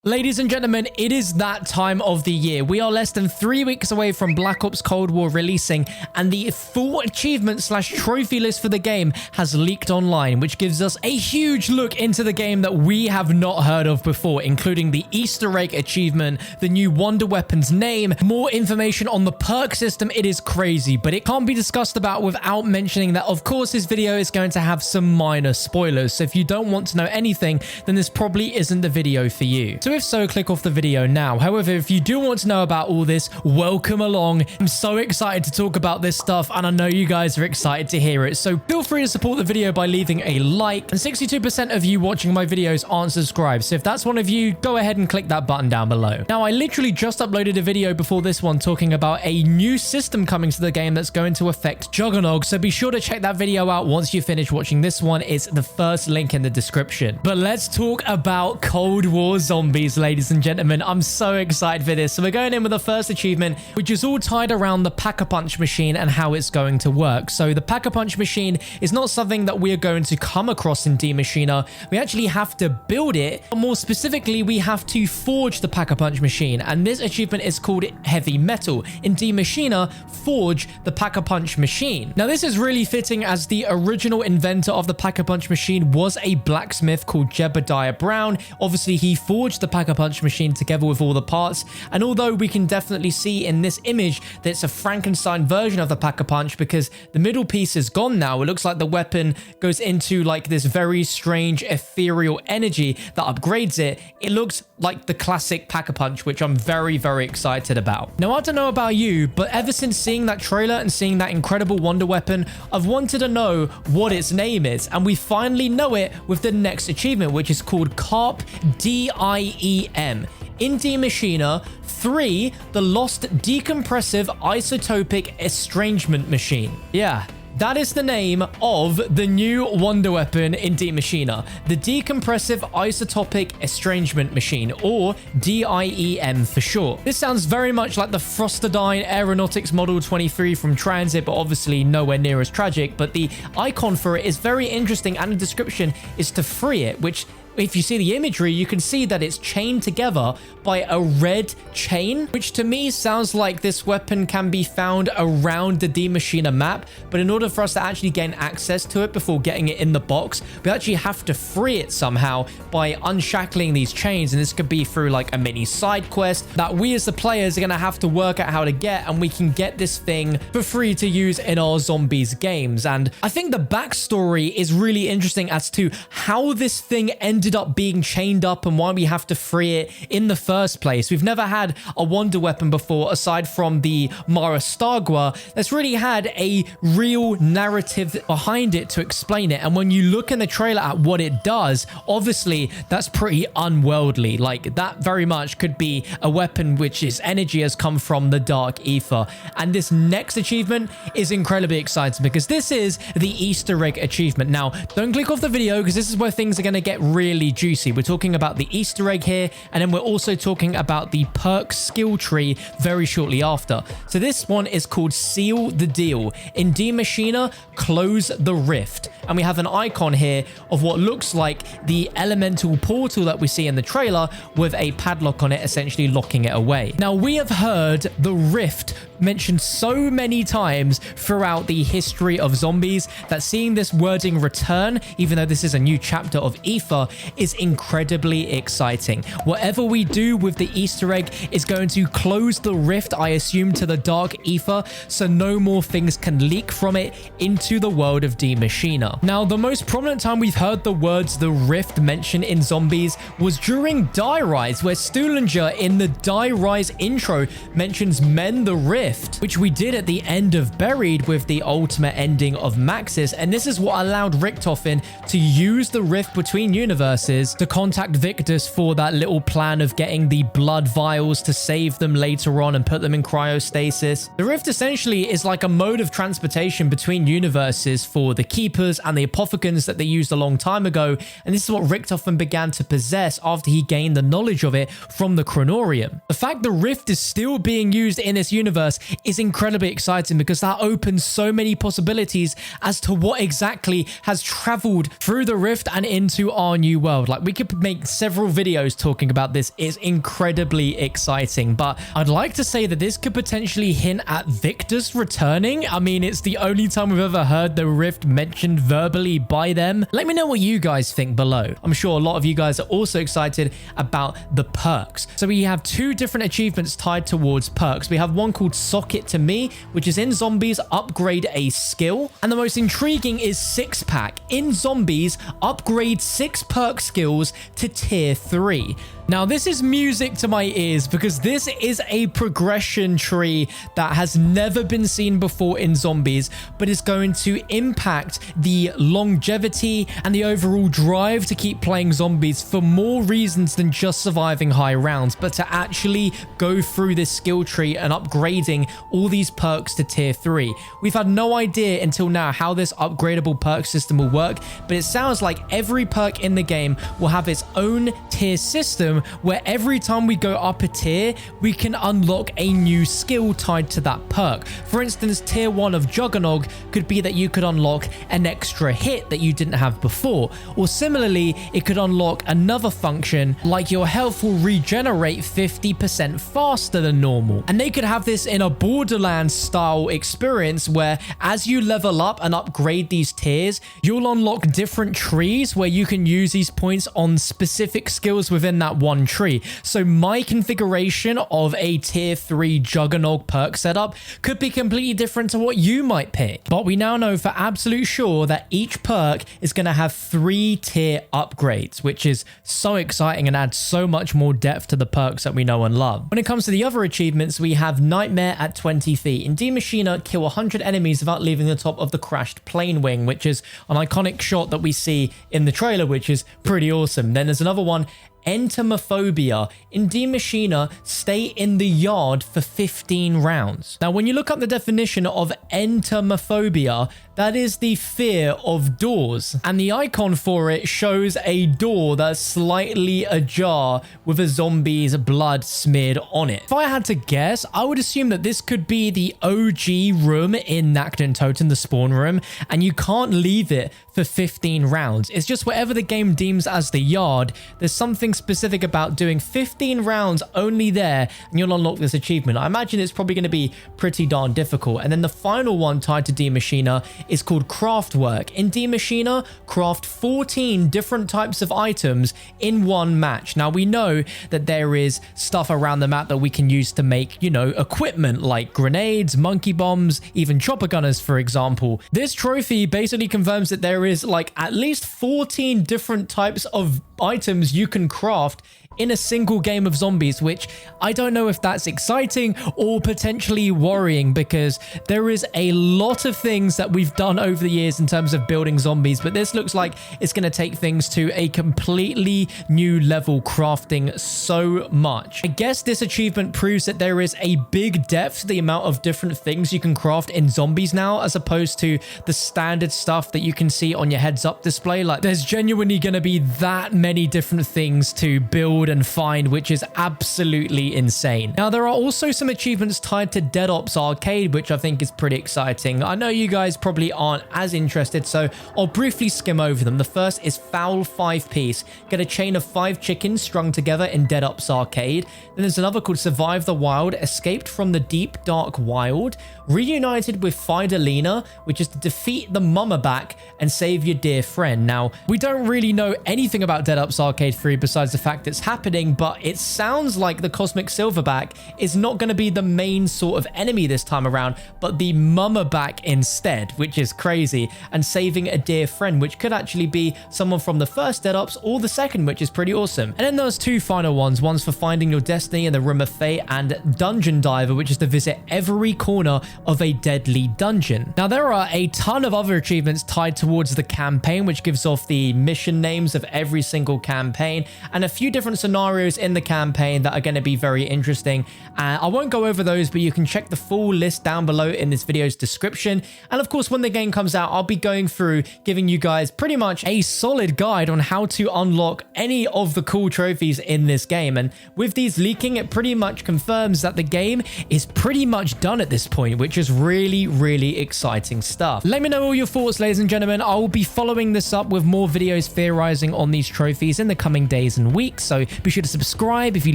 Ladies and gentlemen, it is that time of the year. We are less than 3 weeks away from Black Ops Cold War releasing, and the full achievement / trophy list for the game has leaked online, which gives us a huge look into the game that we have not heard of before, including the Easter egg achievement, the new wonder weapon's name, more information on the perk system. It is crazy, but it can't be discussed about without mentioning that, of course, this video is going to have some minor spoilers. So if you don't want to know anything, then this probably isn't the video for you. So if so, click off the video now. However, if you do want to know about all this, welcome along. I'm so excited to talk about this stuff, and I know you guys are excited to hear it. So feel free to support the video by leaving a like, and 62% of you watching my videos aren't subscribed. So if that's one of you, go ahead and click that button down below. Now, I literally just uploaded a video before this one talking about a new system coming to the game that's going to affect Juggernog. So be sure to check that video out once you finish watching this one. It's the first link in the description. But let's talk about Cold War Zombies, ladies and gentlemen. I'm so excited for this. So we're going in with the first achievement, which is all tied around the Pack-a-Punch machine and how it's going to work. So the Pack-a-Punch machine is not something that we are going to come across in Die Maschine. We actually have to build it. More specifically, we have to forge the Pack-a-Punch machine, and this achievement is called Heavy Metal. In Die Maschine, forge the Pack-a-Punch machine. Now, this is really fitting as the original inventor of the Pack-a-Punch machine was a blacksmith called Jebediah Brown. Obviously, he forged the Pack-a-Punch machine together with all the parts, and although we can definitely see in this image that it's a Frankenstein version of the Pack-a-Punch because the middle piece is gone now, it looks like the weapon goes into like this very strange ethereal energy that upgrades it. It looks like the classic Pack-a-Punch, which I'm very, very excited about. Now, I don't know about you, but ever since seeing that trailer and seeing that incredible wonder weapon, I've wanted to know what its name is, and we finally know it with the next achievement, which is called Carp DIEM. In Die Maschine 3, the Lost Decompressive Isotopic Estrangement Machine. Yeah, that is the name of the new wonder weapon in Die Maschine, the Decompressive Isotopic Estrangement Machine, or DIEM for short. This sounds very much like the Frostodyne Aeronautics Model 23 from Transit, but obviously nowhere near as tragic. But the icon for it is very interesting, and the description is to free it, which, if you see the imagery, you can see that it's chained together by a red chain, which to me sounds like this weapon can be found around the Die Maschine map. But in order for us to actually gain access to it before getting it in the box, we actually have to free it somehow by unshackling these chains. And this could be through like a mini side quest that we as the players are going to have to work out how to get, and we can get this thing for free to use in our zombies games. And I think the backstory is really interesting as to how this thing ended up being chained up and why we have to free it in the first place. We've never had a wonder weapon before, aside from the Marastagua, that's really had a real narrative behind it to explain it. And when you look in the trailer at what it does, obviously that's pretty unworldly. Like, that very much could be a weapon which its energy has come from the dark ether. And this next achievement is incredibly exciting because this is the Easter egg achievement. Now, don't click off the video because this is where things are going to get really juicy. We're talking about the Easter egg here, and then we're also talking about the perk skill tree very shortly after. So this one is called Seal the Deal. In Die Maschine, Close the Rift. And we have an icon here of what looks like the elemental portal that we see in the trailer with a padlock on it, essentially locking it away. Now, we have heard the rift mentioned so many times throughout the history of zombies that seeing this wording return, even though this is a new chapter of Ether, is incredibly exciting. Whatever we do with the Easter egg is going to close the rift, I assume, to the dark ether, so no more things can leak from it into the world of Die Maschine. Now, the most prominent time we've heard the words the rift mentioned in zombies was during Die Rise, where Stuhlinger in the Die Rise intro mentions Mend the Rift, which we did at the end of Buried with the ultimate ending of Maxis, and this is what allowed Richtofen to use the rift between universes to contact Victus for that little plan of getting the blood vials to save them later on and put them in cryostasis. The rift essentially is like a mode of transportation between universes for the Keepers and the Apothecans that they used a long time ago, and this is what Richtofen began to possess after he gained the knowledge of it from the Chronorium. The fact the rift is still being used in this universe is incredibly exciting because that opens so many possibilities as to what exactly has traveled through the rift and into our new new world. Like, we could make several videos talking about this. It's incredibly exciting, but I'd like to say that this could potentially hint at Victus returning. I mean, it's the only time we've ever heard the Rift mentioned verbally by them. Let me know what you guys think below. I'm sure a lot of you guys are also excited about the perks. So we have two different achievements tied towards perks. We have one called Sock It To Me, which is in zombies, upgrade a skill. And the most intriguing is 6-pack. In zombies, upgrade 6 perk skills to tier 3. Now, this is music to my ears because this is a progression tree that has never been seen before in zombies, but it's going to impact the longevity and the overall drive to keep playing zombies for more reasons than just surviving high rounds, but to actually go through this skill tree and upgrading all these perks to tier 3. We've had no idea until now how this upgradable perk system will work, but it sounds like every perk in the game will have its own tier system where every time we go up a tier, we can unlock a new skill tied to that perk. For instance, tier 1 of Juggernog could be that you could unlock an extra hit that you didn't have before. Or similarly, it could unlock another function like your health will regenerate 50% faster than normal. And they could have this in a Borderlands style experience where as you level up and upgrade these tiers, you'll unlock different trees where you can use these points on specific skills within that one tree. So my configuration of a tier 3 Juggernog perk setup could be completely different to what you might pick. But we now know for absolute sure that each perk is going to have 3 tier upgrades, which is so exciting and adds so much more depth to the perks that we know and love. When it comes to the other achievements, we have Nightmare at 20 feet. In D Machina, kill 100 enemies without leaving the top of the crashed plane wing, which is an iconic shot that we see in the trailer, which is pretty awesome. Then there's another one, Entomophobia. In D Machina, stay in the yard for 15 rounds. Now, when you look up the definition of entomophobia, that is the fear of doors. And the icon for it shows a door that's slightly ajar with a zombie's blood smeared on it. If I had to guess, I would assume that this could be the OG room in Totem, the spawn room, and you can't leave it for 15 rounds. It's just whatever the game deems as the yard. There's something specific about doing 15 rounds only there, and you'll unlock this achievement. I imagine it's probably going to be pretty darn difficult. And then the final one tied to D Machina is called Craft Work. In D Machina, craft 14 different types of items in one match. Now, we know that there is stuff around the map that we can use to make, you know, equipment like grenades, monkey bombs, even chopper gunners, for example. This trophy basically confirms that there is like at least 14 different types of items you can craft in a single game of zombies, which I don't know if that's exciting or potentially worrying, because there is a lot of things that we've done over the years in terms of building zombies, but this looks like it's going to take things to a completely new level, crafting so much. I guess this achievement proves that there is a big depth to the amount of different things you can craft in zombies now, as opposed to the standard stuff that you can see on your heads up display. Like, there's genuinely going to be that many different things to build and find, which is absolutely insane. Now, there are also some achievements tied to Dead Ops Arcade, which I think is pretty exciting. I know you guys probably aren't as interested, so I'll briefly skim over them. The first is Fowl 5-piece. Get a chain of 5 chickens strung together in Dead Ops Arcade. Then there's another called Survive the Wild, escaped from the deep dark wild. Reunited with Fidolina, which is to defeat the mummerback and save your dear friend. Now, we don't really know anything about Dead Ops Arcade 3 besides the fact it's happening, but it sounds like the Cosmic Silverback is not going to be the main sort of enemy this time around, but the mummerback instead, which is crazy, and saving a dear friend, which could actually be someone from the first Dead Ops or the second, which is pretty awesome. And then there's 2 final ones. One's for finding your destiny in the Room of Fate, and Dungeon Diver, which is to visit every corner of a deadly dungeon. Now, there are a ton of other achievements tied towards the campaign, which gives off the mission names of every single campaign, and a few different scenarios in the campaign that are going to be very interesting. I won't go over those, but you can check the full list down below in this video's description. And of course, when the game comes out, I'll be going through giving you guys pretty much a solid guide on how to unlock any of the cool trophies in this game. And with these leaking, it pretty much confirms that the game is pretty much done at this point, which is really, really exciting stuff. Let me know all your thoughts, ladies and gentlemen. I will be following this up with more videos theorizing on these trophies in the coming days and weeks. So be sure to subscribe. If you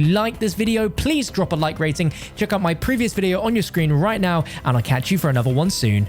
like this video, please drop a like rating. Check out my previous video on your screen right now, and I'll catch you for another one soon.